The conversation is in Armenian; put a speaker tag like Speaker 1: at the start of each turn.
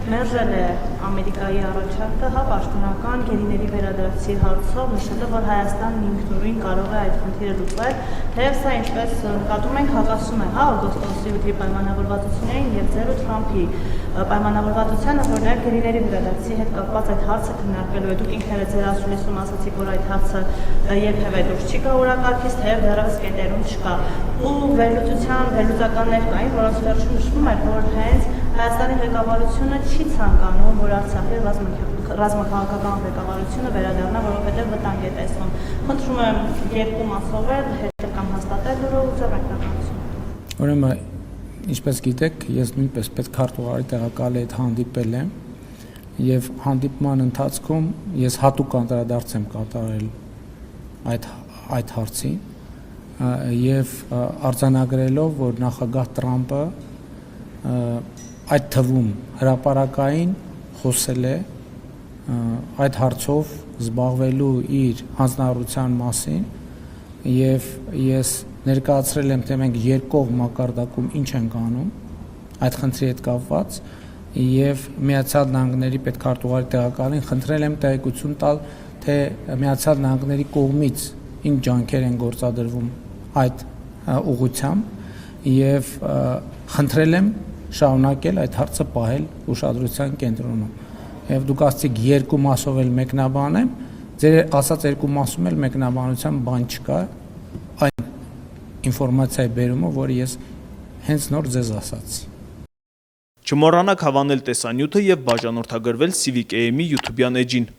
Speaker 1: մերժել է Ամերիկայի առաջարկը պաշտոնական գերիների վերադարձի հարցով, նշելով, որ Հայաստանն ինքնուրույն կարող է այդ խնդիրը լուծել, թեև սա ինչպես նկատում ենք հակասում է օգոստոսի 8-ի պայմանավորվածություններին եւ 0 Թրամփի պայմանավորվածությանը, որ նաև գերիների վերադարձի հետ կապված այդ հարցը քննարկվելու է։ Դուք ինքներդ ձեր ասուլիսում ասացիք, որ այդ հարցը երբևէ դուրս չի գա օրակարգից, թեև դեռևս կետերում չկա։ Ու վերլուծականներ կային, որոնց վերջում նշվում էր, որ հենց Հայաստանի ղեկավարությունը չի ցանկանում, որ Արցախի ռազմաքաղաքական ղեկավարությունը վերադառնա, որովհետև վտանգ է տեսնում։ Խնդրում եմ երկու մասով հետո կամ հաստատել դուրս ու ձեր մեկնաբանությունը։
Speaker 2: Ուրեմն, ինչպես գիտեք, ես նույնպես պետքարտուղարի տեղակալի հետ հանդիպել եմ եւ հանդիպման ընթացքում ես հատուկ անդրադարձ եմ կատարել այդ հարցին եւ արձանագրելով, որ նախագահ Տրամպը այդ թվում հրապարակային խոսել է այդ հարցով զբաղվելու իր հանձնարարության մասին եւ ես ներկայացրել եմ, թե մենք երկկողմ մակարդակում ինչ ենք անում այդ խնդրի հետ կապված եւ Միացյալ Նահանգների պետքարտուղարի տեղակալին խնդրել եմ տեղեկություն տալ, թե Միացյալ Նահանգների կողմից ինչ ջանքեր են գործադրվում այդ ուղղությամբ եւ խնդրել եմ շարունակել այդ հարցը պահել ուշադրության կենտրոնում։ Եվ դուք ասացիք երկու մասով էլ մեկնաբանեմ, ձեր ասած երկու մասում էլ մեկնաբանության բան չկա, այն ինֆորմացիայի բերումը, որը ես հենց նոր ձեզ ասացի։
Speaker 3: Չմոռանաք հավանել տեսանյութը եւ բաժանորդագրվել Civic AM-ի YouTube-յան էջին։